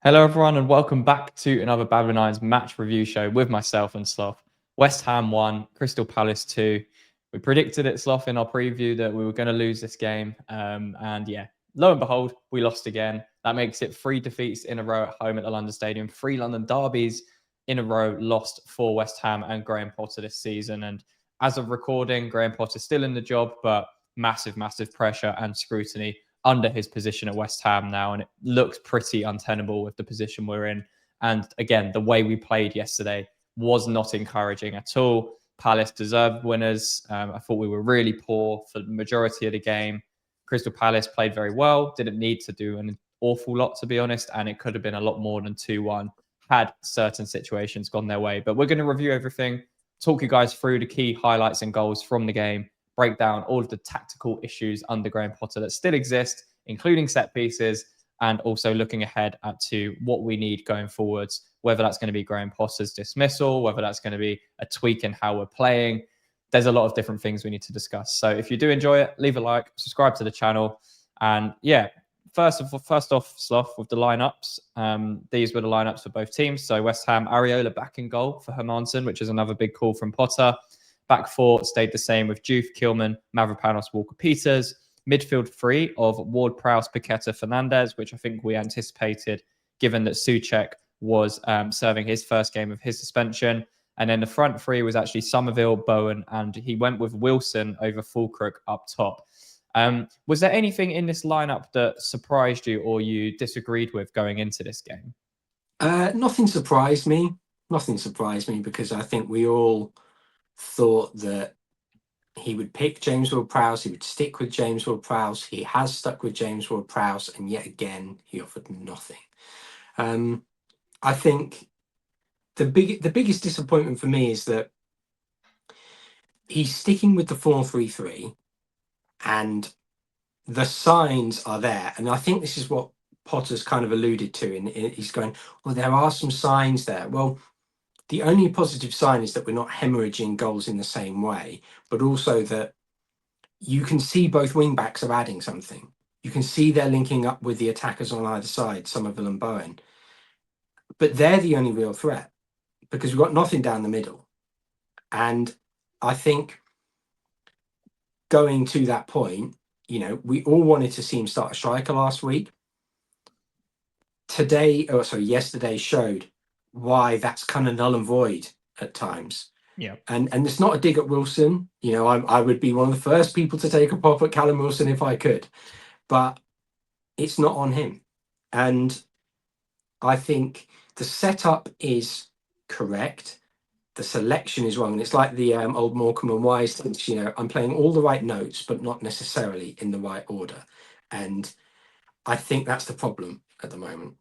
Hello, everyone, and welcome back to another Babbling Irons match review show with myself and Sloth. West Ham 1, Crystal Palace 2. We predicted it, Sloth, in our preview that we were going to lose this game. And yeah, lo and behold, we lost again. That makes it 3 defeats in a row at home at the London Stadium, 3 London derbies in a row lost for West Ham and Graham Potter this season. And as of recording, Graham Potter's still in the job, but massive pressure and scrutiny under his position at West Ham now, and it looks pretty untenable with the position we're in. And again, the way we played yesterday was not encouraging at all. Palace deserved winners. I thought we were really poor for the majority of the game. Crystal Palace played very well, didn't need to do an awful lot, to be honest, and it could have been a lot more than 2-1 had certain situations gone their way. But we're going to review everything, talk you guys through the key highlights and goals from the game, break down all of the tactical issues under Graham Potter that still exist, including set pieces, and also looking ahead to what we need going forwards, whether that's going to be Graham Potter's dismissal, whether that's going to be a tweak in how we're playing. There's a lot of different things we need to discuss. So if you do enjoy it, leave a like, subscribe to the channel. And yeah, first off, Sloth, with the lineups. These were the lineups for both teams. So West Ham, Areola back in goal for Hermansen, which is another big call from Potter. Back four stayed the same with Juve, Kilman, Mavropanos, Walker-Peters. Midfield 3 of Ward, Prowse, Paqueta, Fernandez, which I think we anticipated given that Souček was serving his first game of his suspension. And then the front 3 was actually Somerville, Bowen, and he went with Wilson over Fulkirk up top. Was there anything in this lineup that surprised you or you disagreed with going into this game? Nothing surprised me. Nothing surprised me because I think we all thought that he would pick James Ward-Prowse, he would stick with James Ward-Prowse. He has stuck with James Ward-Prowse, and yet again, he offered nothing. I think the biggest disappointment for me is that he's sticking with the 4-3-3, and the signs are there. And I think this is what Potter's kind of alluded to. He's going, well, there are some signs there. Well, the only positive sign is that we're not hemorrhaging goals in the same way, but also that you can see both wing backs are adding something. You can see they're linking up with the attackers on either side, Somerville and Bowen. But they're the only real threat because we've got nothing down the middle. And I think going to that point, we all wanted to see him start a striker last week. Yesterday showed why that's kind of null and void at times. Yeah. And it's not a dig at Wilson. I would be one of the first people to take a pop at Callum Wilson if I could, but it's not on him. And I think the setup is correct. The selection is wrong. And it's like the old Morecambe and Wise things, I'm playing all the right notes, but not necessarily in the right order. And I think that's the problem at the moment.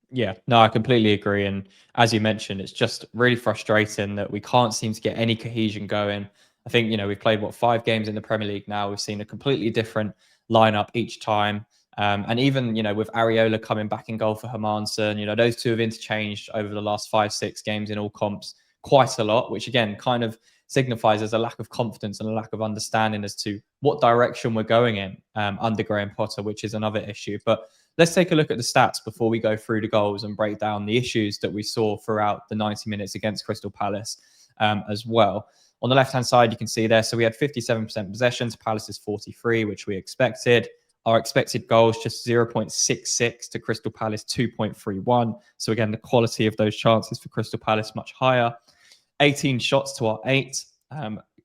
Yeah, no, I completely agree. And as you mentioned, it's just really frustrating that we can't seem to get any cohesion going. I think, we've played, 5 games in the Premier League now. We've seen a completely different lineup each time. And even, with Areola coming back in goal for Hermansen, those two have interchanged over the last 5-6 games in all comps quite a lot, which again kind of signifies there's a lack of confidence and a lack of understanding as to what direction we're going in under Graham Potter, which is another issue. But let's take a look at the stats before we go through the goals and break down the issues that we saw throughout the 90 minutes against Crystal Palace as well. On the left-hand side, you can see there, so we had 57% possession to Palace's 43, which we expected. Our expected goals just 0.66 to Crystal Palace 2.31. So again, the quality of those chances for Crystal Palace much higher. 18 shots to our 8.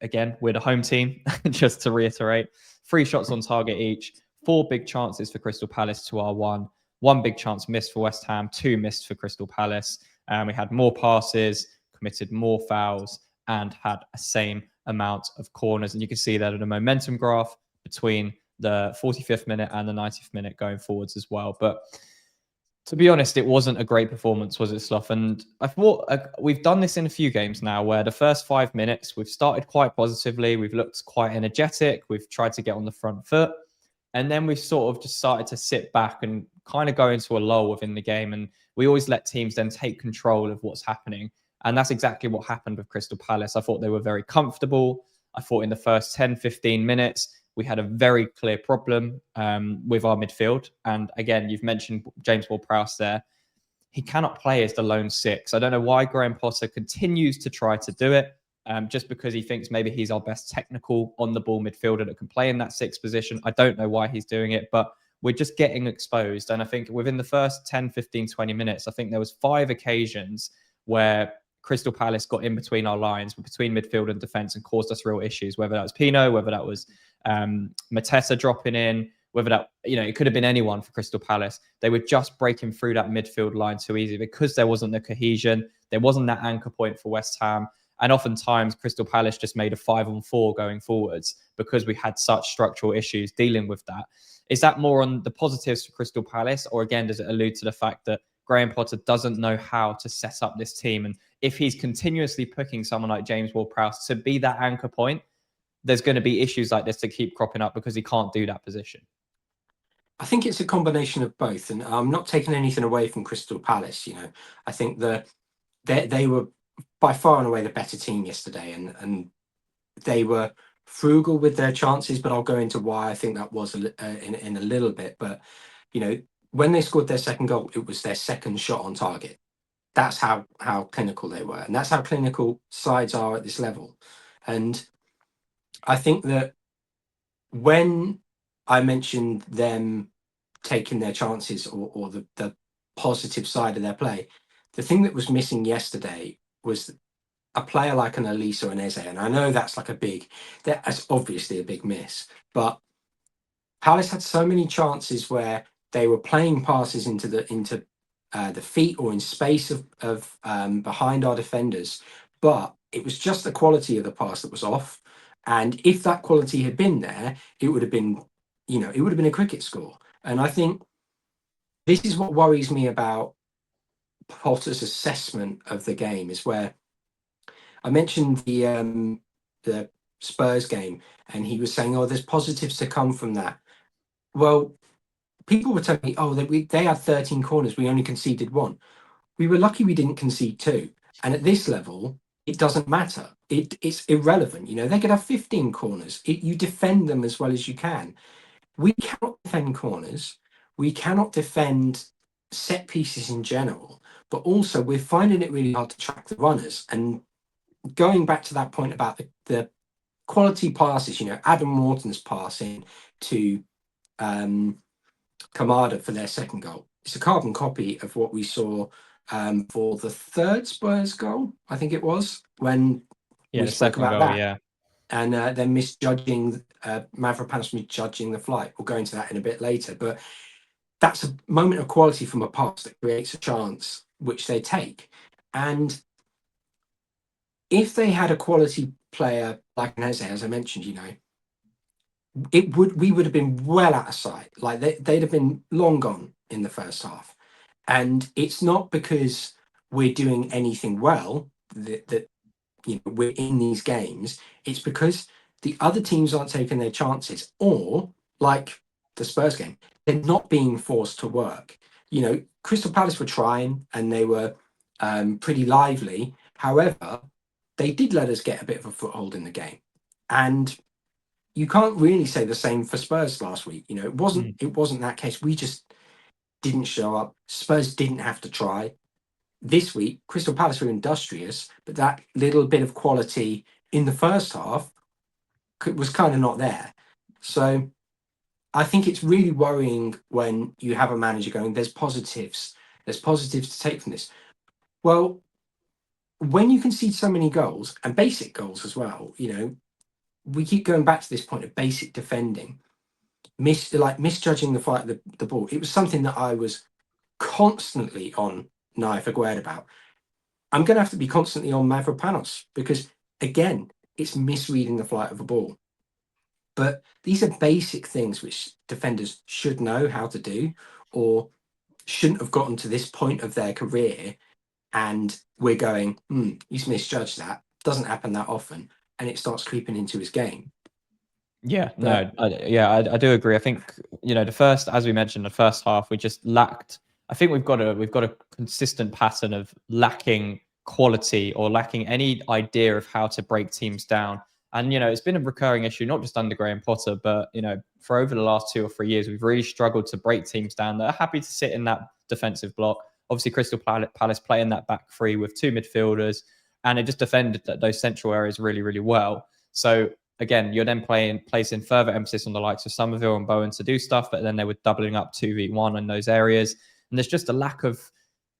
Again, we're the home team, just to reiterate. 3 shots on target each. 4 big chances for Crystal Palace to our 1. 1 big chance missed for West Ham, 2 missed for Crystal Palace. We had more passes, committed more fouls, and had a same amount of corners. And you can see that in a momentum graph between the 45th minute and the 90th minute going forwards as well. But to be honest, it wasn't a great performance, was it, Slough? And I thought we've done this in a few games now where the first 5 minutes, we've started quite positively. We've looked quite energetic. We've tried to get on the front foot. And then we've sort of just started to sit back and kind of go into a lull within the game. And we always let teams then take control of what's happening. And that's exactly what happened with Crystal Palace. I thought they were very comfortable. I thought in the first 10, 15 minutes, we had a very clear problem with our midfield. And again, you've mentioned James Ward-Prowse there. he cannot play as the lone six. I don't know why Graham Potter continues to try to do it. Just because he thinks maybe he's our best technical on the ball midfielder that can play in that sixth position. I don't know why he's doing it, but we're just getting exposed. And I think within the first 10, 15, 20 minutes, I think there was 5 occasions where Crystal Palace got in between our lines, between midfield and defence, and caused us real issues, whether that was Pino, whether that was Mateta dropping in, whether that, it could have been anyone for Crystal Palace. They were just breaking through that midfield line too easy because there wasn't the cohesion. There wasn't that anchor point for West Ham. And oftentimes, Crystal Palace just made a 5-on-4 going forwards because we had such structural issues dealing with that. Is that more on the positives for Crystal Palace? Or again, does it allude to the fact that Graham Potter doesn't know how to set up this team? And if he's continuously picking someone like James Ward-Prowse to be that anchor point, there's going to be issues like this to keep cropping up because he can't do that position. I think it's a combination of both. And I'm not taking anything away from Crystal Palace. I think that they were by far and away the better team yesterday, and they were frugal with their chances, but I'll go into why I think that was in a little bit. But when they scored their second goal, it was their second shot on target. That's how clinical they were, and that's how clinical sides are at this level. And I think that when I mentioned them taking their chances or the positive side of their play, the thing that was missing yesterday was a player like an Elise or an Eze. And I know that's that's obviously a big miss, but Palace had so many chances where they were playing passes into the feet or in space of behind our defenders, but it was just the quality of the pass that was off. And if that quality had been there, it would have been, a cricket score. And I think this is what worries me about Potter's assessment of the game, is where I mentioned the Spurs game, and he was saying, "Oh, there's positives to come from that." Well, people were telling me, "Oh, they had 13 corners. We only conceded 1." We were lucky we didn't concede 2. And at this level, it doesn't matter. It's irrelevant. They could have 15 corners. You defend them as well as you can. We cannot defend corners. We cannot defend set pieces in general. But also, we're finding it really hard to track the runners. And going back to that point about the quality passes, Adam Morton's passing to Kamada for their second goal. It's a carbon copy of what we saw for the third Spurs goal, I think it was, when we spoke about that. Yeah. And then misjudging, Mavropanos misjudging the flight. We'll go into that in a bit later. But that's a moment of quality from a pass that creates a chance, which they take. And if they had a quality player like an Eze, as I mentioned, we would have been well out of sight. Like they'd have been long gone in the first half. And it's not because we're doing anything well that we're in these games. It's because the other teams aren't taking their chances, or like the Spurs game, they're not being forced to work. Crystal Palace were trying and they were pretty lively. However, they did let us get a bit of a foothold in the game. And you can't really say the same for Spurs last week. It wasn't that case. We just didn't show up. Spurs didn't have to try. This week, Crystal Palace were industrious, but that little bit of quality in the first half was kind of not there. So I think it's really worrying when you have a manager going, there's positives to take from this. Well, when you concede so many goals, and basic goals as well, we keep going back to this point of basic defending, misjudging the fight of the ball. It was something that I was constantly on Naya Aguerd about. I'm going to have to be constantly on Mavropanos because, again, it's misreading the flight of a ball. But these are basic things which defenders should know how to do, or shouldn't have gotten to this point of their career. And we're going, he's misjudged that. Doesn't happen that often. And it starts creeping into his game. Yeah, I do agree. I think, as we mentioned, the first half, we just lacked. I think we've got a consistent pattern of lacking quality or lacking any idea of how to break teams down. And, it's been a recurring issue, not just under Graham Potter, but, for over the last 2 or 3 years, we've really struggled to break teams down that are happy to sit in that defensive block Obviously, Crystal Palace playing that back three with two midfielders, and it just defended those central areas really, really well. So again, you're then placing further emphasis on the likes of Somerville and Bowen to do stuff, but then they were doubling up 2v1 in those areas. And there's just a lack of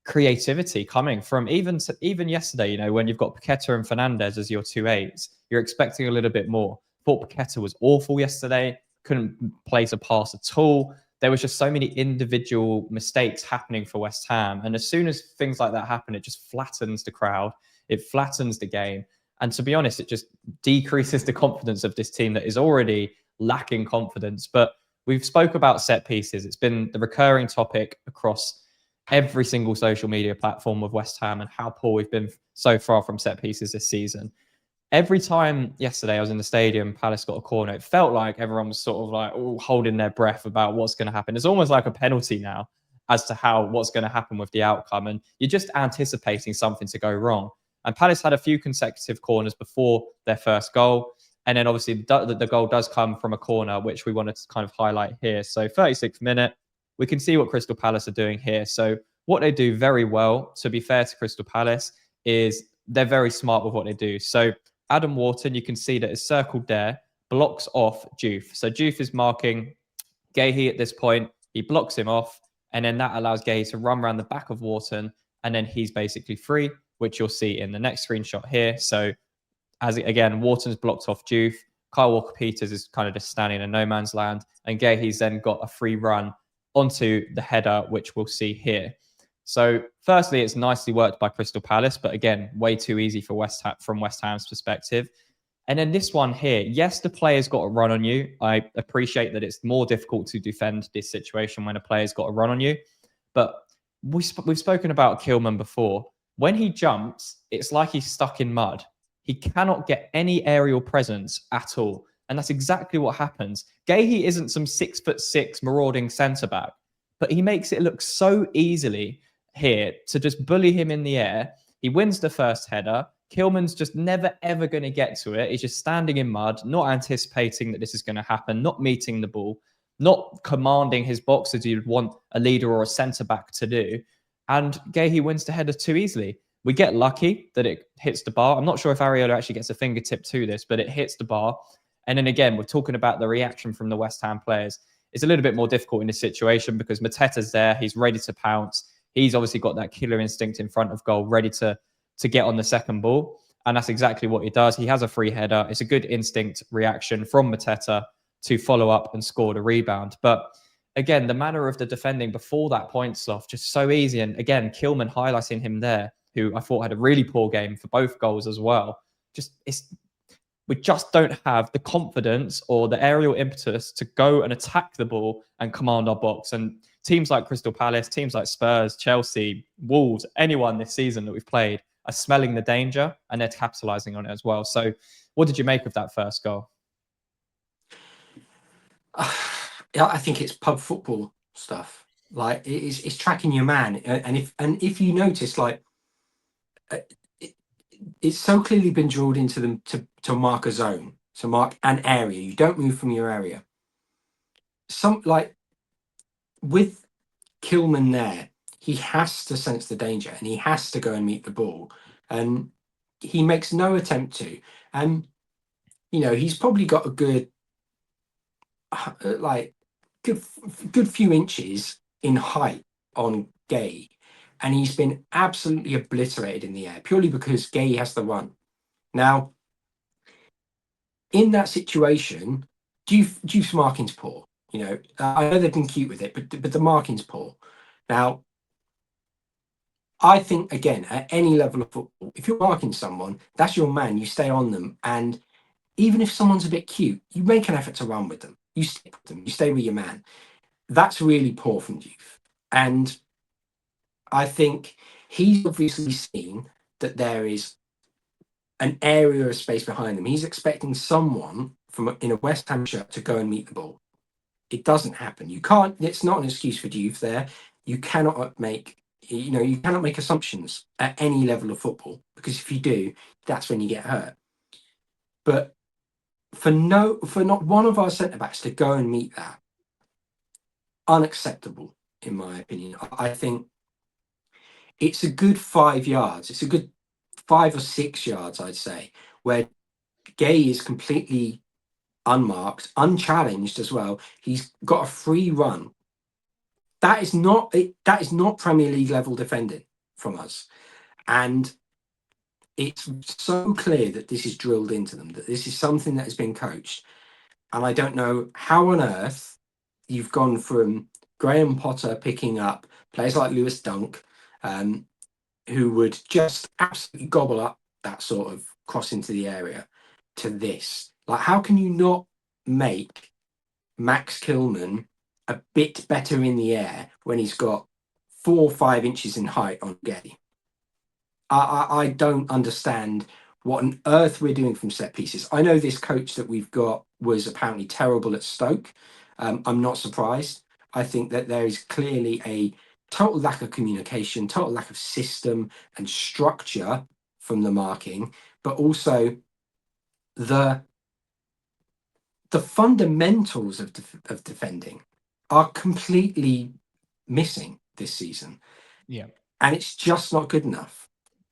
creativity coming from even yesterday, you know, when you've got Paqueta and Fernandez as your 2 8s, you're expecting a little bit more. Thought Paqueta was awful yesterday, couldn't place a pass at all. There was just so many individual mistakes happening for West Ham. And as soon as things like that happen, it just flattens the crowd, it flattens the game. And to be honest, it just decreases the confidence of this team that is already lacking confidence. But we've spoke about set pieces. It's been the recurring topic across every single social media platform of West Ham and how poor we've been so far from set pieces this season. Every time yesterday I was in the stadium, Palace got a corner, it felt like everyone was sort of like holding their breath about what's going to happen. It's almost like a penalty now as to what's going to happen with the outcome. And you're just anticipating something to go wrong. And Palace had a few consecutive corners before their first goal. And then obviously the goal does come from a corner, which we wanted to kind of highlight here. So 36th minute, we can see what Crystal Palace are doing here. So what they do very well, to be fair to Crystal Palace, is they're very smart with what they do. So Adam Wharton, you can see that is circled there, blocks off Diouf. So Diouf is marking Gahey at this point. He blocks him off, and then that allows Gahey to run around the back of Wharton, and then he's basically free, which you'll see in the next screenshot here. So again, Wharton's blocked off Diouf. Kyle Walker-Peters is kind of just standing in no man's land, and Gahey's then got a free run onto the header, which we'll see here. So firstly, it's nicely worked by Crystal Palace, but again, way too easy for from West Ham's perspective. And then this one here, yes, the player's got a run on you. I appreciate that it's more difficult to defend this situation when a player's got a run on you. But we've spoken about Kilman before. When he jumps, it's like he's stuck in mud. He cannot get any aerial presence at all. And that's exactly what happens. Gahey isn't some 6'6" marauding centre-back, but he makes it look so easily here to just bully him in the air. He wins the first header. Kilman's just never, ever going to get to it. He's just standing in mud, not anticipating that this is going to happen, not meeting the ball, not commanding his box as you'd want a leader or a centre-back to do. And Gahey wins the header too easily. We get lucky that it hits the bar. I'm not sure if Areola actually gets a fingertip to this, but it hits the bar. And then again, we're talking about the reaction from the West Ham players. It's a little bit more difficult in this situation because Mateta's there. He's ready to pounce. He's obviously got that killer instinct in front of goal, ready to get on the second ball. And that's exactly what he does. He has a free header. It's a good instinct reaction from Mateta to follow up and score the rebound. But again, the manner of the defending before that point, Sloth, just so easy. And again, Kilman highlighting him there, who I thought had a really poor game for both goals as well. We just don't have the confidence or the aerial impetus to go and attack the ball and command our box. And teams like Crystal Palace, teams like Spurs, Chelsea, Wolves, anyone this season that we've played are smelling the danger and they're capitalising on it as well. So what did you make of that first goal? Yeah, I think it's pub football stuff. Like it's tracking your man. And if you notice, like, it's so clearly been drilled into them to mark a zone, to mark an area. You don't move from your area. Like with Kilman there, he has to sense the danger and he has to go and meet the ball. And he makes no attempt to. And, you know, he's probably got a good few inches in height on Gay. And he's been absolutely obliterated in the air purely because Gay has the run. Now, in that situation, Diouf's marking's poor. You know, I know they've been cute with it, but the marking's poor. Now, I think, again, at any level of football, if you're marking someone, that's your man. You stay on them. And even if someone's a bit cute, you make an effort to run with them. You stick with them. You stay with your man. That's really poor from Diouf. And I think he's obviously seen that there is an area of space behind them. He's expecting someone in a West Ham shirt to go and meet the ball. It doesn't happen. You can't. It's not an excuse for Diouf there. You cannot make assumptions at any level of football, because if you do, that's when you get hurt. But for not one of our centre backs to go and meet that, unacceptable in my opinion. I think it's a good 5 yards. It's a good 5 or 6 yards, I'd say, where Gay is completely unmarked, unchallenged as well. He's got a free run. That is not that is not Premier League level defending from us. And it's so clear that this is drilled into them, that this is something that has been coached. And I don't know how on earth you've gone from Graham Potter picking up players like Lewis Dunk, who would just absolutely gobble up that sort of cross into the area, to this. Like, how can you not make Max Kilman a bit better in the air when he's got 4 or 5 inches in height on Gay? I don't understand what on earth we're doing from set pieces. I know this coach that we've got was apparently terrible at Stoke. I'm not surprised. I think that there is clearly a total lack of communication, total lack of system and structure from the marking, but also the fundamentals of defending are completely missing this season. Yeah. And it's just not good enough.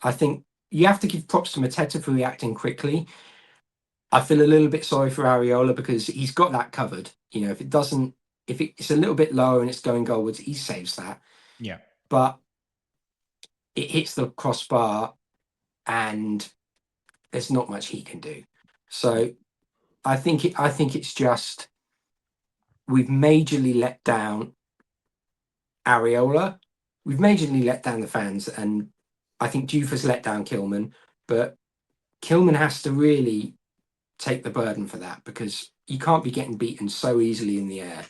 I think you have to give props to Mateta for reacting quickly. I feel a little bit sorry for Areola because he's got that covered. You know, if it's a little bit low and it's going goalwards, he saves that. Yeah. But it hits the crossbar and there's not much he can do. So I think it's just we've majorly let down Areola. We've majorly let down the fans, and I think Diouf has let down Kilman, but Kilman has to really take the burden for that because you can't be getting beaten so easily in the air.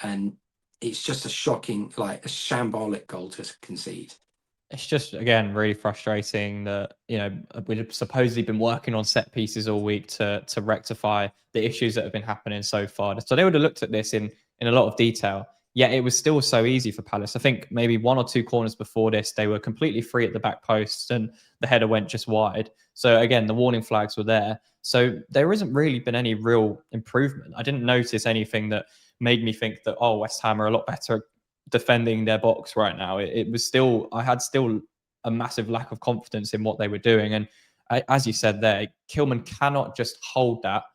And it's just a shocking, like a shambolic goal to concede. It's just, again, really frustrating that, we've supposedly been working on set pieces all week to rectify the issues that have been happening so far. So they would have looked at this in a lot of detail. Yet it was still so easy for Palace. I think maybe 1 or 2 corners before this, they were completely free at the back post and the header went just wide. So again, the warning flags were there. So there hasn't really been any real improvement. I didn't notice anything that made me think that, oh, West Ham are a lot better defending their box right now. It was still, I had still a massive lack of confidence in what they were doing. And as you said there, Kilman cannot just hold that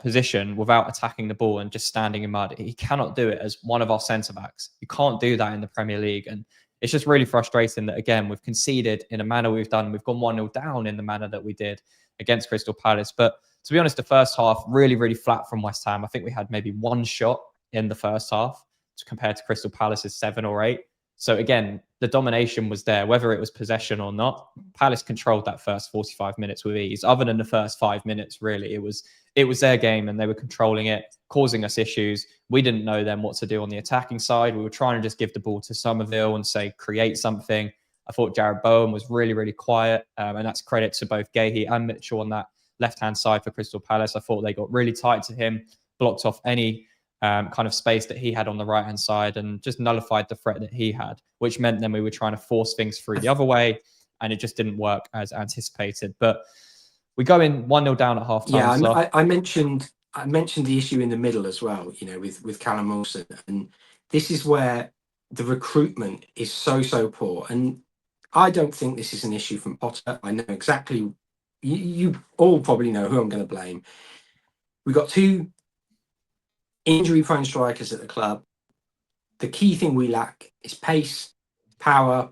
position without attacking the ball and just standing in mud. He cannot do it as one of our centre backs. You can't do that in the Premier League. And it's just really frustrating that, again, we've conceded in a manner we've done. We've gone 1-0 down in the manner that we did against Crystal Palace. But to be honest, the first half, really, really flat from West Ham. I think we had maybe 1 shot in the first half compared to Crystal Palace's 7 or 8. So again, the domination was there, whether it was possession or not. Palace controlled that first 45 minutes with ease. Other than the first 5 minutes, really, it was their game and they were controlling it, causing us issues. We didn't know then what to do on the attacking side. We were trying to just give the ball to Somerville and say, create something. I thought Jared Bowen was really, really quiet. And that's credit to both Gahey and Mitchell on that left-hand side for Crystal Palace. I thought they got really tight to him, blocked off any kind of space that he had on the right-hand side and just nullified the threat that he had, which meant then we were trying to force things through the other way and it just didn't work as anticipated. But we go in 1-0 down at half time. Yeah, so. I mentioned the issue in the middle as well, with Callum Wilson. And this is where the recruitment is so poor. And I don't think this is an issue from Potter. I know exactly, you all probably know who I'm going to blame. We've got 2 injury-prone strikers at the club. The key thing we lack is pace, power,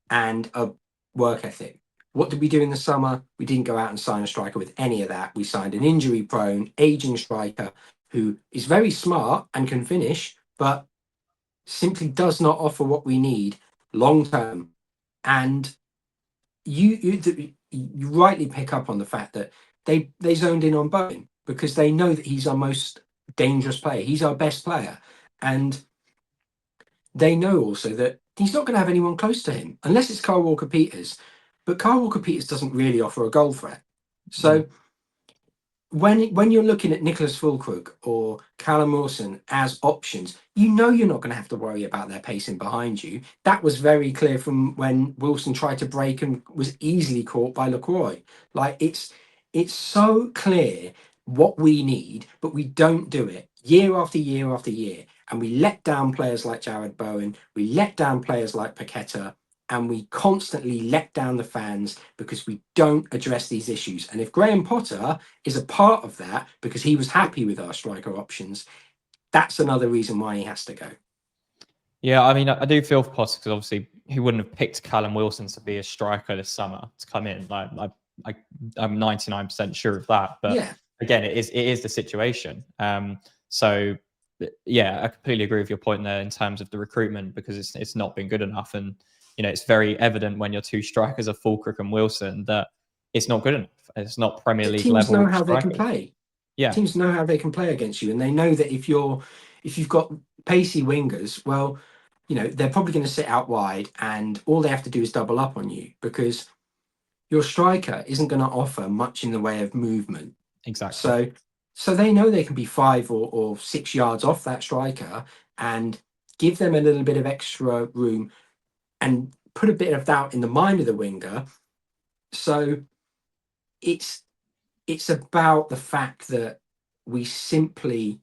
and a work ethic. What did we do in the summer? We didn't go out and sign a striker with any of that. We signed an injury-prone, aging striker who is very smart and can finish, but simply does not offer what we need long-term. And you rightly pick up on the fact that they zoned in on Bowen because they know that he's our most dangerous player. He's our best player. And they know also that he's not going to have anyone close to him unless it's Kyle Walker-Peters. But Kyle Walker-Peters doesn't really offer a goal threat. So when you're looking at Nicholas Fulkrug or Callum Wilson as options, you're not going to have to worry about their pacing behind you. That was very clear from when Wilson tried to break and was easily caught by Lacroix. Like it's so clear what we need, but we don't do it year after year after year. And we let down players like Jared Bowen. We let down players like Paqueta. and we constantly let down the fans because we don't address these issues. And if Graham Potter is a part of that because he was happy with our striker options, that's another reason why he has to go. Yeah, I mean, I do feel for Potter because obviously he wouldn't have picked Callum Wilson to be a striker this summer to come in. I'm 99% sure of that. But Yeah, again, it is the situation. So yeah, I completely agree with your point there in terms of the recruitment because it's not been good enough, and it's very evident when your two strikers are Fulkrug and Wilson that it's not good enough. It's not Premier League teams know level how they can strikers. play. Yeah, Teams know how they can play against you, and they know that if you've got pacey wingers, well, they're probably going to sit out wide, and all they have to do is double up on you because your striker isn't going to offer much in the way of movement. exactly. So they know they can be 5 or 6 yards off that striker and give them a little bit of extra room and put a bit of doubt in the mind of the winger. So it's about the fact that we simply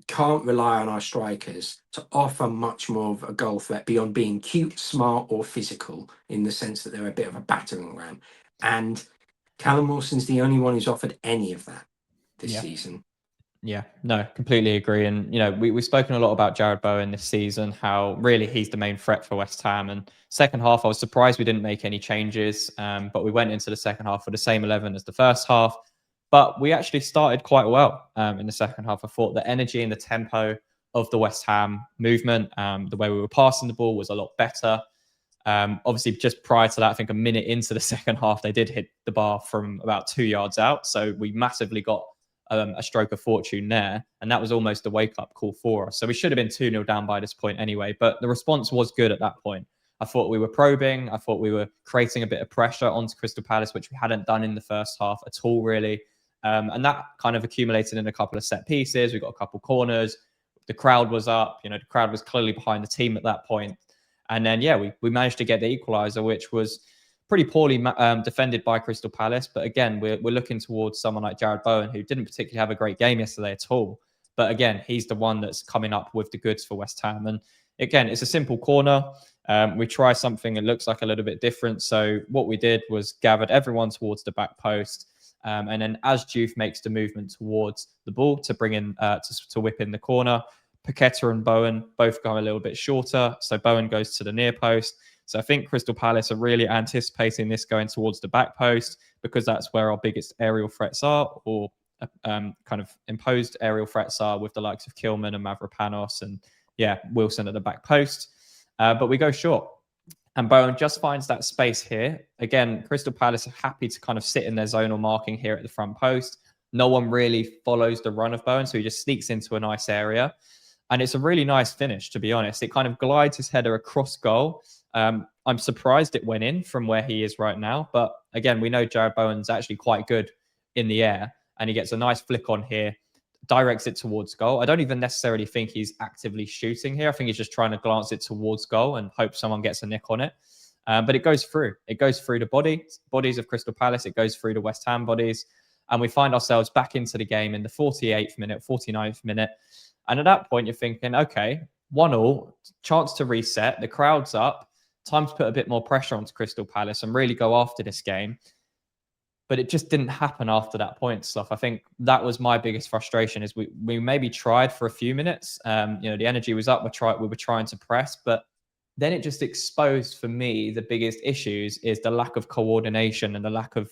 can't rely on our strikers to offer much more of a goal threat beyond being cute, smart, or physical in the sense that they're a bit of a battering ram. And Callum Wilson's the only one who's offered any of that this Yeah. season. Yeah, no, completely agree. And, we've spoken a lot about Jared Bowen this season, how really he's the main threat for West Ham. And second half, I was surprised we didn't make any changes, but we went into the second half with the same 11 as the first half. But we actually started quite well in the second half. I thought the energy and the tempo of the West Ham movement, the way we were passing the ball was a lot better. Obviously, just prior to that, I think a minute into the second half, they did hit the bar from about 2 yards out. So we massively got a stroke of fortune there. And that was almost a wake up call for us. So we should have been 2-0 down by this point anyway. But the response was good at that point. I thought we were probing. I thought we were creating a bit of pressure onto Crystal Palace, which we hadn't done in the first half at all, really. And that kind of accumulated in a couple of set pieces. We got a couple corners. The crowd was up. The crowd was clearly behind the team at that point. And then, yeah, we managed to get the equaliser, which was pretty poorly defended by Crystal Palace. But again, we're looking towards someone like Jared Bowen, who didn't particularly have a great game yesterday at all. But again, he's the one that's coming up with the goods for West Ham. And again, it's a simple corner. We try something that looks like a little bit different. So what we did was gathered everyone towards the back post. And then as Juve makes the movement towards the ball to bring in, to whip in the corner, Paqueta and Bowen both go a little bit shorter. So Bowen goes to the near post. So I think Crystal Palace are really anticipating this going towards the back post because that's where our biggest aerial threats are, or kind of imposed aerial threats are with the likes of Kilman and Mavropanos and, yeah, Wilson at the back post. But we go short. And Bowen just finds that space here. Again, Crystal Palace are happy to kind of sit in their zonal marking here at the front post. No one really follows the run of Bowen, so he just sneaks into a nice area. And it's a really nice finish, to be honest. It kind of glides his header across goal. I'm surprised it went in from where he is right now. But again, we know Jared Bowen's actually quite good in the air. And he gets a nice flick on here, directs it towards goal. I don't even necessarily think he's actively shooting here. I think he's just trying to glance it towards goal and hope someone gets a nick on it. But it goes through. It goes through the bodies of Crystal Palace. It goes through the West Ham bodies. And we find ourselves back into the game in the 48th minute, 49th minute. And at that point, you're thinking, okay, 1-1, chance to reset. The crowd's up. Time to put a bit more pressure onto Crystal Palace and really go after this game. But it just didn't happen after that point, Slough. I think that was my biggest frustration is we maybe tried for a few minutes. The energy was up. We were trying to press, but then it just exposed for me the biggest issues is the lack of coordination and the lack of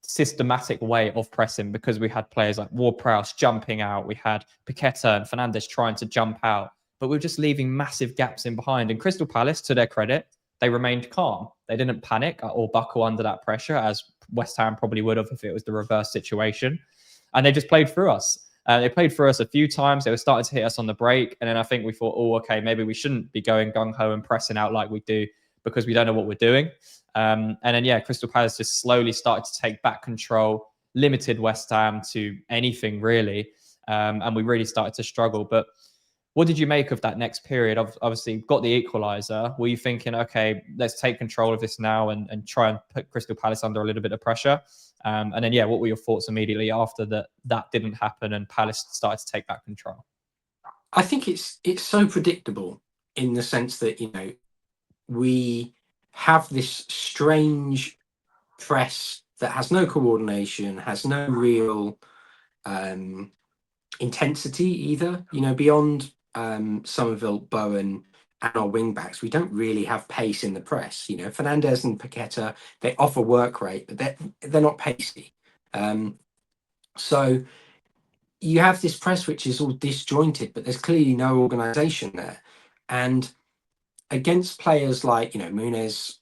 systematic way of pressing because we had players like Ward-Prowse jumping out. We had Paqueta and Fernandes trying to jump out, but we were just leaving massive gaps in behind. And Crystal Palace, to their credit, they remained calm. They didn't panic or buckle under that pressure as West Ham probably would have if it was the reverse situation. And they just played through us. They played through us a few times. They were starting to hit us on the break. And then I think we thought, oh, okay, maybe we shouldn't be going gung-ho and pressing out like we do because we don't know what we're doing. And then, yeah, Crystal Palace just slowly started to take back control, limited West Ham to anything really. And we really started to struggle. But what did you make of that next period? Obviously, got the equaliser. Were you thinking, okay, let's take control of this now and try and put Crystal Palace under a little bit of pressure? And then, yeah, what were your thoughts immediately after that didn't happen and Palace started to take back control? I think it's so predictable in the sense that we have this strange press that has no coordination, has no real intensity either. You know, beyond Somerville, Bowen, and our wing backs, we don't really have pace in the press. You know, Fernandez and Paqueta, they offer work rate, but they're not pacey. So you have this press which is all disjointed, but there's clearly no organisation there. And against players like, you know, Muniz,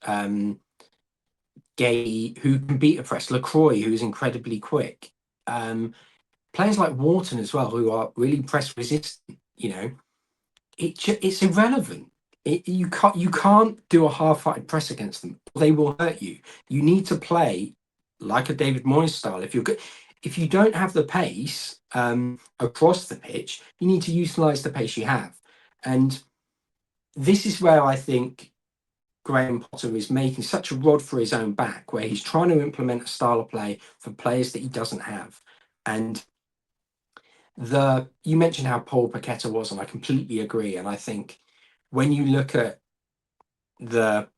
Gay, who can beat a press, Lacroix, who's incredibly quick, players like Wharton as well, who are really press resistant, you know, it's irrelevant. You can't do a half-hearted press against them. They will hurt you. You need to play like a David Moyes style. If you're good, if you don't have the pace across the pitch, you need to utilise the pace you have. And this is where I think Graham Potter is making such a rod for his own back, where he's trying to implement a style of play for players that he doesn't have. And you mentioned how Paul Paqueta was, and I completely agree. And I think when you look at the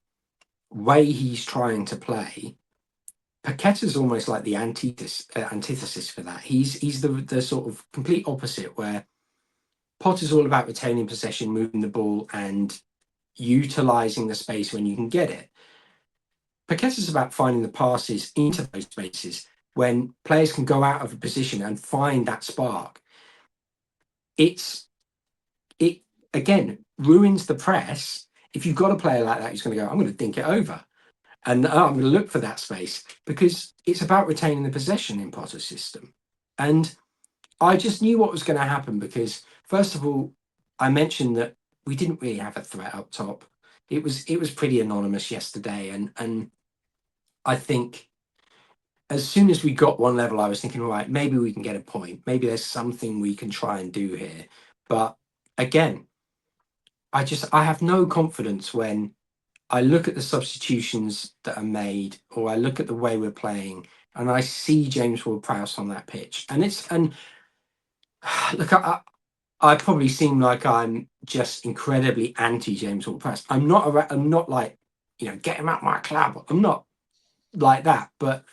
way he's trying to play, Paqueta's almost like the antithesis for that. He's the sort of complete opposite, where Potter's all about retaining possession, moving the ball, and utilizing the space when you can get it. Paqueta's about finding the passes into those spaces when players can go out of a position and find that spark. It again ruins the press if you've got a player like that who's going to go, I'm going to dink it over, and I'm going to look for that space, because it's about retaining the possession in Potter's system. And I just knew what was going to happen, because first of all, I mentioned that we didn't really have a threat up top. It was pretty anonymous yesterday, and I think as soon as we got one level, I was thinking, right, maybe we can get a point. Maybe there's something we can try and do here. But again, I have no confidence when I look at the substitutions that are made, or I look at the way we're playing, and I see James Ward-Prowse on that pitch. And look, I probably seem like I'm just incredibly anti James Ward-Prowse. I'm not like, you know, get him out my club. I'm not like that. But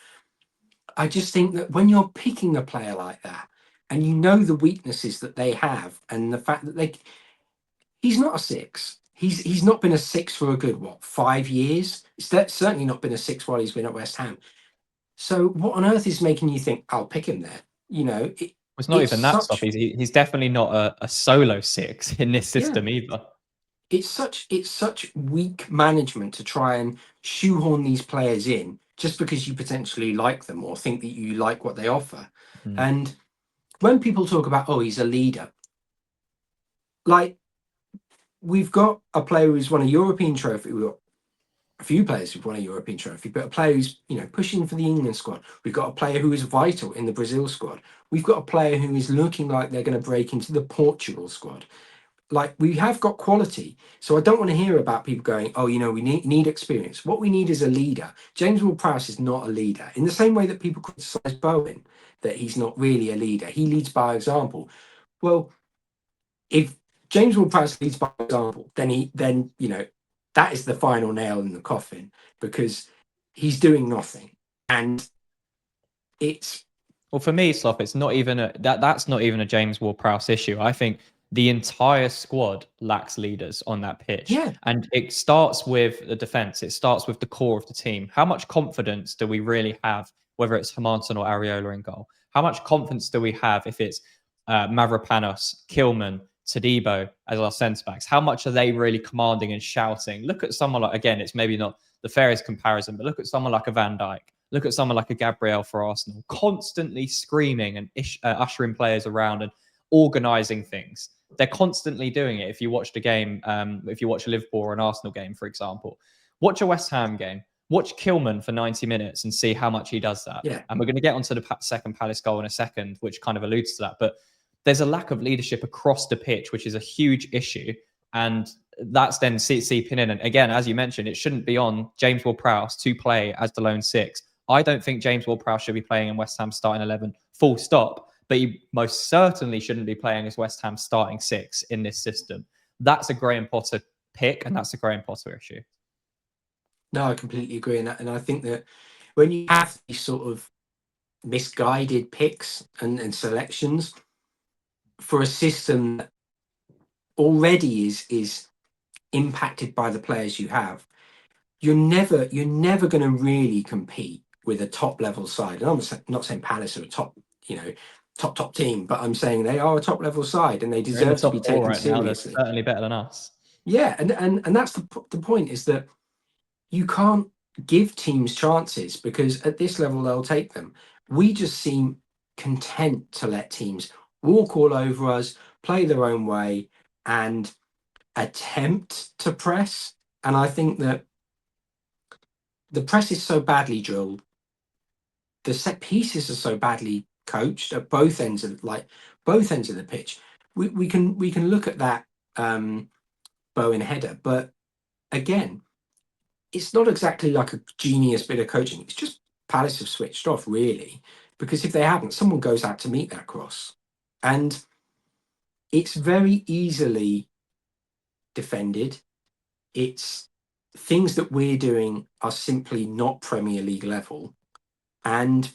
I just think that when you're picking a player like that, and you know the weaknesses that they have, and the fact that he's not a six. He's not been a six for a good 5 years. It's certainly not been a six while he's been at West Ham. So what on earth is making you think I'll pick him there? You know, It's not it's even that stuff. such He's definitely not a solo six in this yeah, system either. it's such weak management to try and shoehorn these players in just because you potentially like them or think that you like what they offer. Mm. And when people talk about, oh, he's a leader, like, we've got a player who's won a European trophy. We've got a few players who've won a European trophy, but a player who's, you know, pushing for the England squad. We've got a player who is vital in the Brazil squad. We've got a player who is looking like they're going to break into the Portugal squad. Like, we have got quality. So I don't want to hear about people going, oh, you know, we need experience. What we need is a leader. James Ward-Prowse is not a leader. In the same way that people criticize Bowen, that he's not really a leader. He leads by example. Well, if James Ward-Prowse leads by example, then you know, that is the final nail in the coffin, because he's doing nothing. And it's Well, for me, Slough, it's not even that's not even a James Ward-Prowse issue. I think the entire squad lacks leaders on that pitch. yeah, And it starts with the defense. It starts with the core of the team. How much confidence do we really have, whether it's Hermanson or Areola in goal? How much confidence do we have if it's Mavropanos, Kilman, Tadibo as our centre backs? How much are they really commanding and shouting? Look at someone like, again, it's maybe not the fairest comparison, but look at someone like a Van Dijk. Look at someone like a Gabriel for Arsenal, constantly screaming and ushering players around and organising things. They're constantly doing it. If you watched a game, if you watch a Liverpool or an Arsenal game, for example, watch a West Ham game, watch Kilman for 90 minutes and see how much he does that. yeah, And we're going to get onto the second Palace goal in a second, which kind of alludes to that. But there's a lack of leadership across the pitch, which is a huge issue. And that's then seeping in. And again, as you mentioned, it shouldn't be on James Ward-Prowse to play as the lone six. I don't think James Ward-Prowse should be playing in West Ham starting 11, full stop. But he most certainly shouldn't be playing as West Ham starting six in this system. That's a Graham Potter pick, and that's a Graham Potter issue. No, I completely agree, and I think that when you have these sort of misguided picks and selections for a system that already is impacted by the players you have, you're never going to really compete with a top level side. And not saying Palace are a top, you know, top team, but I'm saying they are a top level side and they They're in the deserve to be top four taken right now. They're seriously. certainly better than us. Yeah, and that's the point, is that you can't give teams chances because at this level they'll take them. We just seem content to let teams walk all over us, play their own way, and attempt to press. And I think that the press is so badly drilled, the set pieces are so badly coached at both ends of both ends of the pitch. We can look at that Bowen header, but again, it's not exactly like a genius bit of coaching. It's just Palace have switched off, really, because if they hadn't, someone goes out to meet that cross, and it's very easily defended. It's things that we're doing are simply not Premier League level, and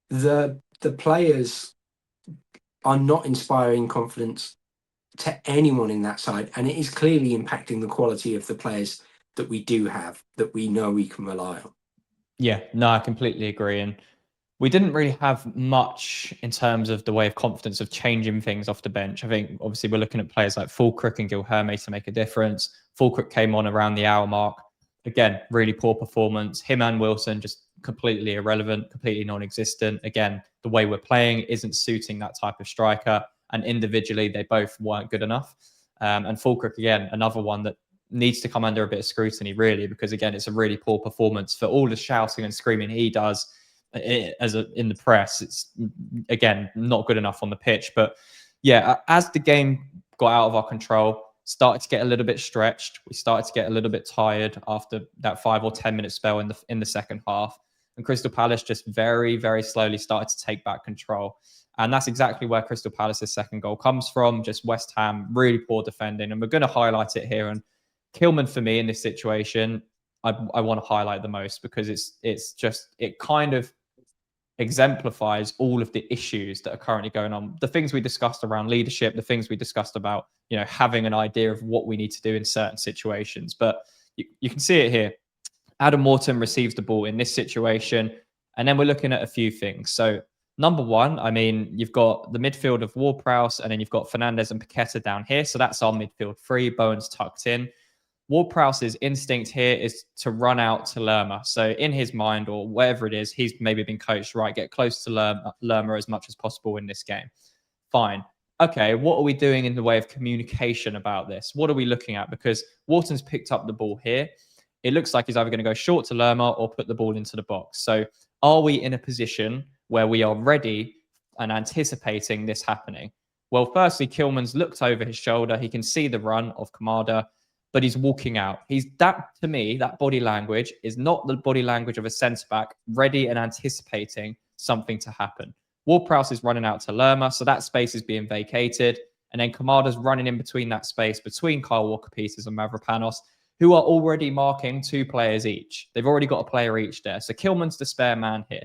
the players are not inspiring confidence to anyone in that side, and it is clearly impacting the quality of the players that we do have, that we know we can rely on. Yeah, no, I completely agree. And we didn't really have much in terms of the way of confidence of changing things off the bench. I think obviously we're looking at players like Fulkrug and Gilherme to make a difference. Fulkrug came on around the hour mark. Again, really poor performance. Him and Wilson just completely irrelevant, completely non-existent. Again, the way we're playing isn't suiting that type of striker. And individually, they both weren't good enough. And Fulkrug, again, another one that needs to come under a bit of scrutiny, really, because again, it's a really poor performance for all the shouting and screaming he does in the press. It's again not good enough on the pitch. But yeah, as the game got out of our control, started to get a little bit stretched. We started to get a little bit tired after that 5 or 10 minute spell in the second half, and Crystal Palace just very very slowly started to take back control. And that's exactly where Crystal Palace's second goal comes from. Just West Ham really poor defending, and we're going to highlight it here. And Kilman, for me in this situation, I want to highlight the most because it kind of exemplifies all of the issues that are currently going on. The things we discussed around leadership, the things we discussed about, having an idea of what we need to do in certain situations. But you can see it here. Adam Morton receives the ball in this situation. And then we're looking at a few things. So number one, I mean, you've got the midfield of Ward-Prowse, and then you've got Fernandez and Paqueta down here. So that's our midfield three. Bowen's tucked in. Ward-Prowse's instinct here is to run out to Lerma. So in his mind, or whatever it is, he's maybe been coached, right, get close to Lerma as much as possible in this game. Fine. Okay, what are we doing in the way of communication about this? What are we looking at? Because Wharton's picked up the ball here. It looks like he's either going to go short to Lerma or put the ball into the box. So are we in a position where we are ready and anticipating this happening? Well, firstly, Kilman's looked over his shoulder. He can see the run of Kamada, but he's walking out. To me, that body language is not the body language of a centre back ready and anticipating something to happen. Ward-Prowse is running out to Lerma, so that space is being vacated. And then Kamada's running in between that space between Kyle Walker-Peters and Mavropanos, who are already marking 2 players each. They've already got a player each there. So Kilman's the spare man here.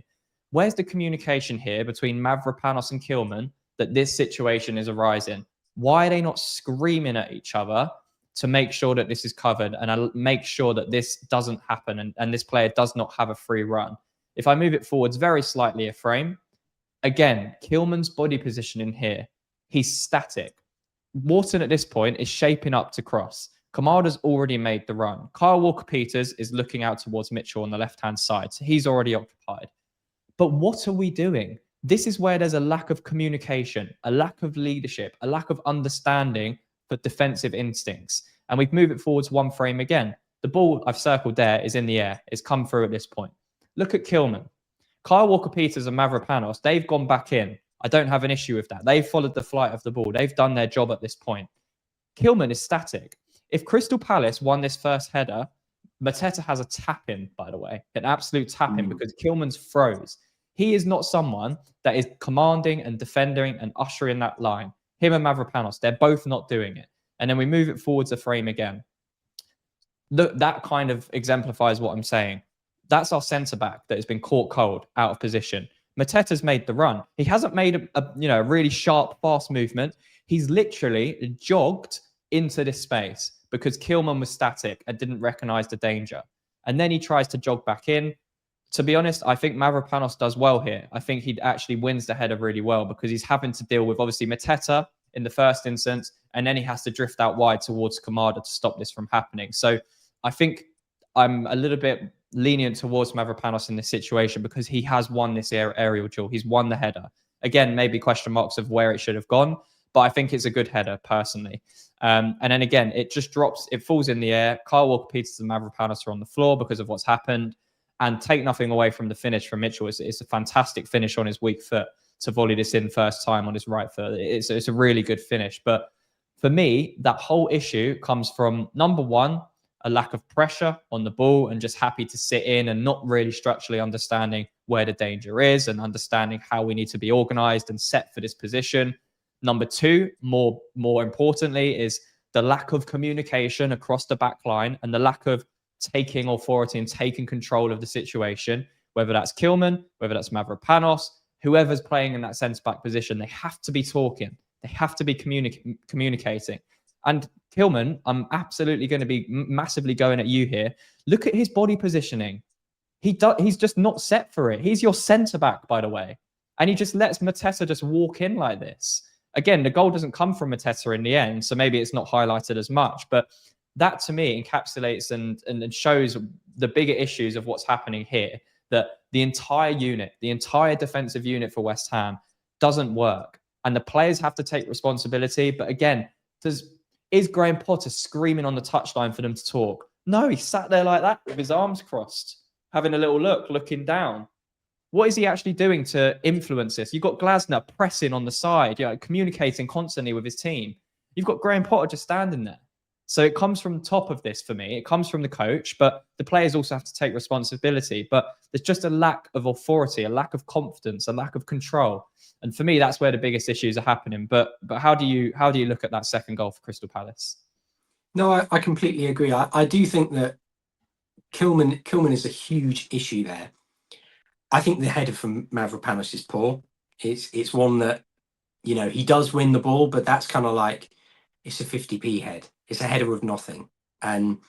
Where's the communication here between Mavropanos and Kilman that this situation is arising? Why are they not screaming at each other to make sure that this is covered and I'll make sure that this doesn't happen and this player does not have a free run? If I move it forwards very slightly a frame, again, Kilman's body position in here, he's static. Wharton at this point is shaping up to cross. Kamada's already made the run. Kyle Walker-Peters is looking out towards Mitchell on the left-hand side, so he's already occupied. But what are we doing? This is where there's a lack of communication, a lack of leadership, a lack of understanding for defensive instincts. And we've moved it forwards one frame again. The ball I've circled there is in the air. It's come through at this point. Look at Kilman. Kyle Walker-Peters and Mavropanos, they've gone back in. I don't have an issue with that. They've followed the flight of the ball. They've done their job at this point. Kilman is static. If Crystal Palace won this first header, Mateta has a tap-in, by the way, an absolute tap-in because Kilman's froze. He is not someone that is commanding and defending and ushering that line. Him and Mavropanos, they're both not doing it. And then we move it forwards a frame again. that kind of exemplifies what I'm saying. That's our centre back that has been caught cold, out of position. Mateta's made the run. He hasn't made a really sharp, fast movement. He's literally jogged into this space because Kilman was static and didn't recognise the danger. And then he tries to jog back in. To be honest, I think Mavropanos does well here. I think he actually wins the header really well because he's having to deal with obviously Mateta in the first instance, and then he has to drift out wide towards Kamada to stop this from happening. So I think I'm a little bit lenient towards Mavropanos in this situation because he has won this aerial duel. He's won the header. Again, maybe question marks of where it should have gone, but I think it's a good header personally. And then again, it just drops, it falls in the air. Kyle Walker-Peters and Mavropanos are on the floor because of what's happened. And take nothing away from the finish from Mitchell. It's a fantastic finish on his weak foot to volley this in first time on his right foot. It's a really good finish. But for me, that whole issue comes from, number one, a lack of pressure on the ball and just happy to sit in and not really structurally understanding where the danger is and understanding how we need to be organized and set for this position. Number two, more importantly, is the lack of communication across the back line and the lack of taking authority and taking control of the situation, whether that's Kilman, whether that's Mavropanos, whoever's playing in that centre-back position, they have to be talking. They have to be communicating. And Kilman, I'm absolutely going to be massively going at you here. Look at his body positioning. He's just not set for it. He's your centre-back, by the way. And he just lets Mateta just walk in like this. Again, the goal doesn't come from Mateta in the end, so maybe it's not highlighted as much. But that to me encapsulates and shows the bigger issues of what's happening here, that the entire unit, the entire defensive unit for West Ham doesn't work. And the players have to take responsibility. But again, is Graham Potter screaming on the touchline for them to talk? No, he sat there like that with his arms crossed, having a little look, looking down. What is he actually doing to influence this? You've got Glasner pressing on the side, communicating constantly with his team. You've got Graham Potter just standing there. So it comes from the top of this for me. It comes from the coach, but the players also have to take responsibility. But there's just a lack of authority, a lack of confidence, a lack of control. And for me, that's where the biggest issues are happening. But how do you look at that second goal for Crystal Palace? No, I completely agree. I do think that Kilman is a huge issue there. I think the header from Mavropanos is poor. It's one that, he does win the ball, but that's kind of like, it's a 50p head. It's a header of nothing. And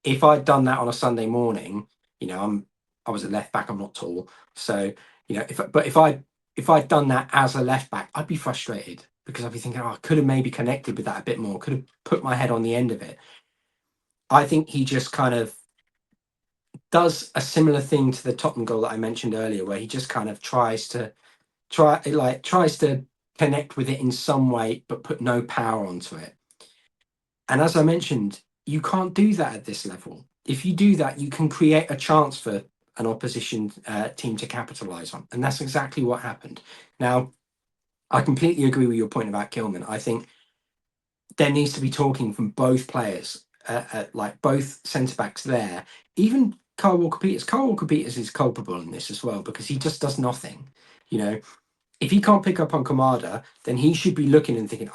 if I'd done that on a Sunday morning, I was a left back. I'm not tall, so if I'd done that as a left back, I'd be frustrated because I'd be thinking, I could have maybe connected with that a bit more. Could have put my head on the end of it. I think he just kind of does a similar thing to the Tottenham goal that I mentioned earlier, where he just kind of tries to connect with it in some way, but put no power onto it. And as I mentioned, you can't do that at this level. If you do that, you can create a chance for an opposition team to capitalize on. And that's exactly what happened. Now, I completely agree with your point about Kilman. I think there needs to be talking from both players, like both centre-backs there. Even Kyle Walker-Peters. Kyle Walker-Peters is culpable in this as well because he just does nothing. If he can't pick up on Kamada, then he should be looking and thinking,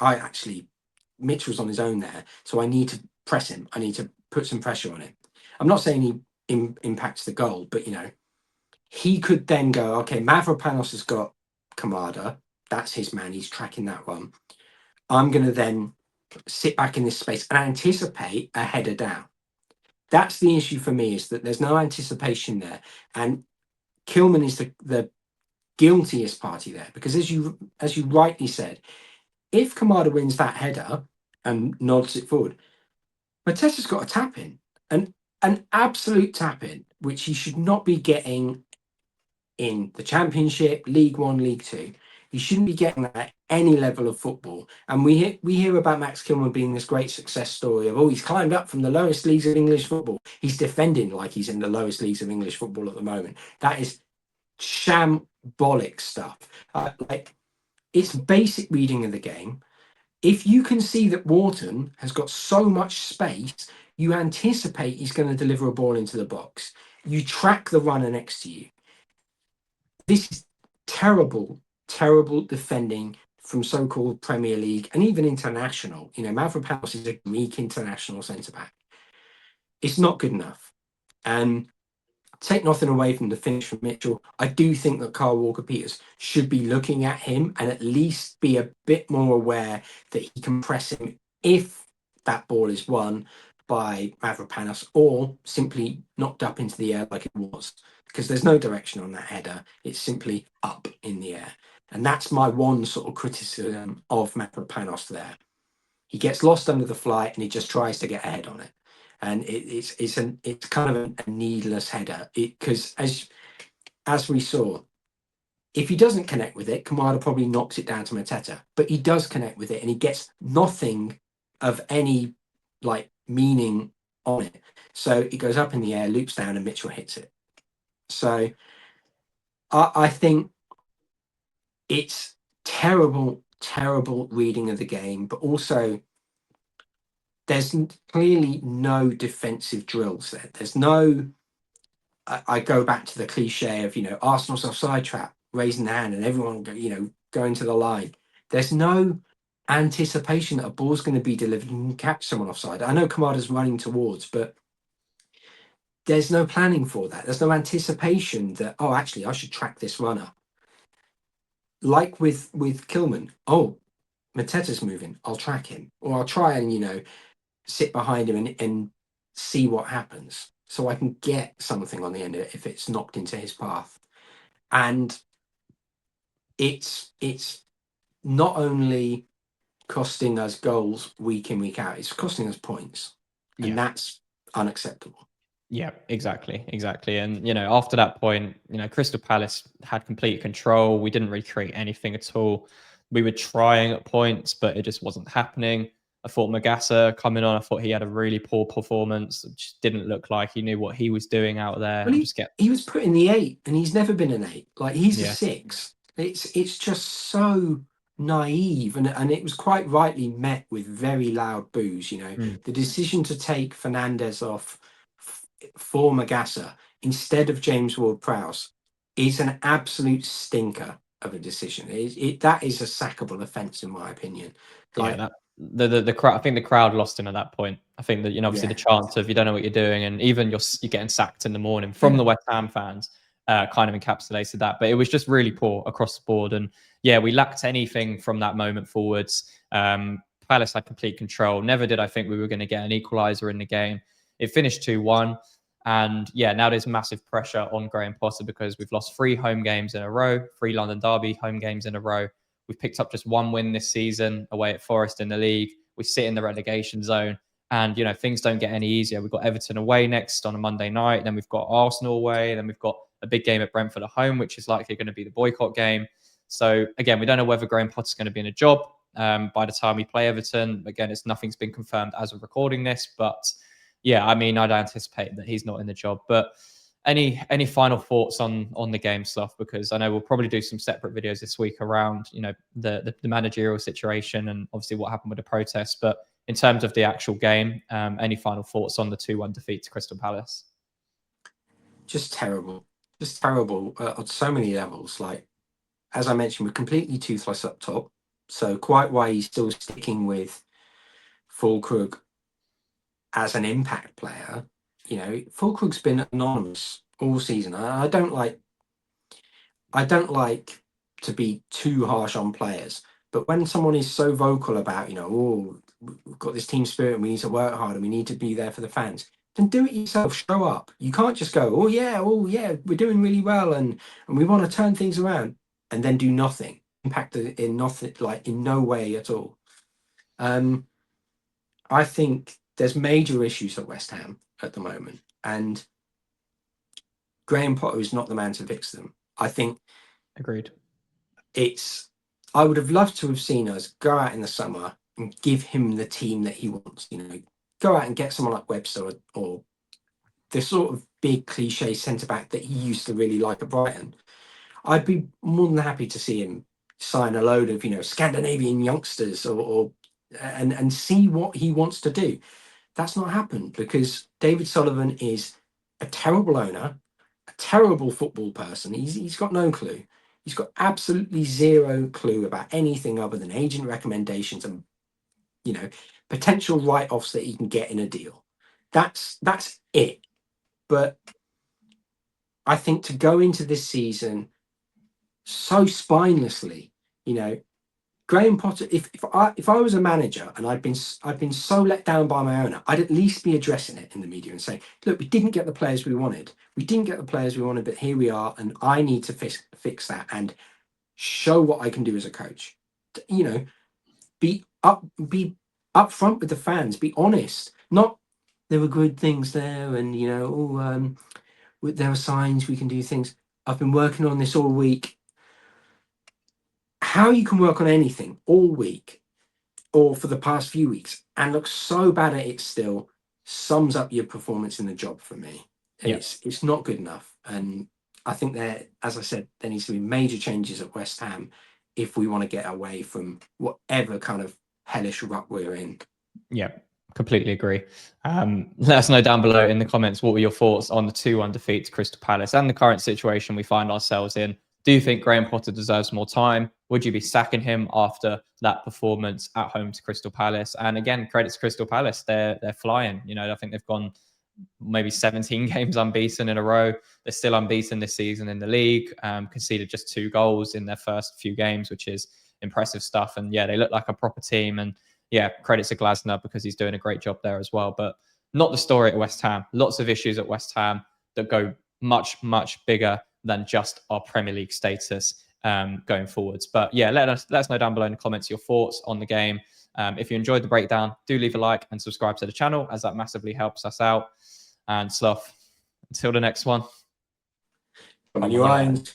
Mitchell's on his own there, so I need to press him. I need to put some pressure on him. I'm not saying he impacts the goal, but he could then go, okay, Mavropanos has got Kamada. That's his man. He's tracking that one. I'm going to then sit back in this space and anticipate a header down. That's the issue for me, is that there's no anticipation there. And Kilman is the guiltiest party there, because as you rightly said, if Kamada wins that header and nods it forward, Mateta's got a tap in, an absolute tap in, which he should not be getting in the Championship, League One, League Two. He shouldn't be getting that at any level of football. And we hear about Max Kilman being this great success story of, he's climbed up from the lowest leagues of English football. He's defending like he's in the lowest leagues of English football at the moment. That is shambolic stuff. It's basic reading of the game. If you can see that Wharton has got so much space, you anticipate he's going to deliver a ball into the box. You track the runner next to you. This is terrible defending from so-called Premier League and even international. Mavropanos is a Greek international centre-back. It's not good enough. And take nothing away from the finish from Mitchell. I do think that Kyle Walker-Peters should be looking at him and at least be a bit more aware that he can press him if that ball is won by Mavropanos or simply knocked up into the air like it was, because there's no direction on that header. It's simply up in the air. And that's my one sort of criticism of Mavropanos there. He gets lost under the fly and he just tries to get ahead on it. And it's kind of a needless header, because as we saw, if he doesn't connect with it, Kamada probably knocks it down to Mateta. But he does connect with it, and he gets nothing of any meaning on it. So it goes up in the air, loops down, and Mitchell hits it. So I think it's terrible reading of the game, but also there's clearly no defensive drills there. There's no. I go back to the cliche of Arsenal's offside trap, raising the hand, and everyone going to the line. There's no anticipation that a ball's going to be delivered and catch someone offside. I know Kamada's running towards, but there's no planning for that. There's no anticipation that, oh, actually, I should track this runner. Like with Kilman, oh, Mateta's moving, I'll track him, or I'll try and sit behind him and see what happens, so I can get something on the end of it if it's knocked into his path. And it's not only costing us goals week in, week out, it's costing us points. And that's unacceptable. Yeah, exactly. And after that point, Crystal Palace had complete control. We didn't really create anything at all. We were trying at points, but it just wasn't happening. I thought Magassa coming on, I thought he had a really poor performance. It just didn't look like he knew what he was doing out there. Well, he was put in the 8, and he's never been an 8. He's a 6. It's just so naive, and it was quite rightly met with very loud boos. The decision to take Fernandez off for Magassa instead of James Ward-Prowse is an absolute stinker of a decision. That is a sackable offence, in my opinion. The crowd, I think the crowd lost him at that point. I think that obviously the chance of you don't know what you're doing, and even you're getting sacked in the morning from the West Ham fans kind of encapsulated that. But it was just really poor across the board, and we lacked anything from that moment forwards. Palace had complete control. Never did I think we were going to get an equaliser in the game. It finished 2-1. And now there's massive pressure on Graham Potter because we've lost 3 home games in a row, 3 London Derby home games in a row. We've picked up just 1 win this season away at Forest in the league. We sit in the relegation zone, and things don't get any easier. We've got Everton away next on a Monday night, then we've got Arsenal away, then we've got a big game at Brentford at home, which is likely going to be the boycott game. So again, we don't know whether Graham Potter's going to be in a job by the time we play Everton. Again, nothing's been confirmed as of recording this, but I mean, I'd anticipate that he's not in the job. But any final thoughts on the game, Slough? Because I know we'll probably do some separate videos this week around the managerial situation and obviously what happened with the protests. But in terms of the actual game, any final thoughts on the 2-1 defeat to Crystal Palace? Just terrible on so many levels. As I mentioned, we're completely toothless up top. So quite why he's still sticking with Fulkrug as an impact player. Fulkrug's been anonymous all season. I don't like to be too harsh on players, but when someone is so vocal about, we've got this team spirit and we need to work hard and we need to be there for the fans, then do it yourself. Show up. You can't just go, oh yeah, we're doing really well and we want to turn things around, and then do nothing. Impact in nothing, in no way at all. I think there's major issues at West Ham at the moment, and Graham Potter is not the man to fix them. I think. Agreed. I would have loved to have seen us go out in the summer and give him the team that he wants. Go out and get someone like Webster or the sort of big cliche centre back that he used to really like at Brighton. I'd be more than happy to see him sign a load of Scandinavian youngsters and see what he wants to do. That's not happened because David Sullivan is a terrible owner, a terrible football person. He's got no clue. He's got absolutely zero clue about anything other than agent recommendations and, you know, potential write-offs that he can get in a deal. That's it. But I think to go into this season so spinelessly, you know, Graham Potter. If I was a manager and I've been so let down by my owner, I'd at least be addressing it in the media and saying, look, we didn't get the players we wanted. We didn't get the players we wanted, but here we are, and I need to fix that and show what I can do as a coach. You know, be upfront with the fans. Be honest. Not there were good things there, and you know, there are signs we can do things. I've been working on this all week. How you can work on anything all week or for the past few weeks and look so bad at it still sums up your performance in the job for me. Yeah. It's not good enough. And I think there, as I said, there needs to be major changes at West Ham if we want to get away from whatever kind of hellish rut we're in. Yeah, completely agree. Let us know down below in the comments what were your thoughts on the 2-1 defeat to Crystal Palace and the current situation we find ourselves in. Do you think Graham Potter deserves more time? Would you be sacking him after that performance at home to Crystal Palace? And again, credits to Crystal Palace. They're flying. You know, I think they've gone maybe 17 games unbeaten in a row. They're still unbeaten this season in the league. Conceded just 2 goals in their first few games, which is impressive stuff. And yeah, they look like a proper team. And yeah, credits to Glasner because he's doing a great job there as well. But not the story at West Ham. Lots of issues at West Ham that go much, much bigger than just our Premier League status going forwards. But yeah, let us know down below in the comments your thoughts on the game. If you enjoyed the breakdown, do leave a like and subscribe to the channel, as that massively helps us out. And Sloth, until the next one. On your lines.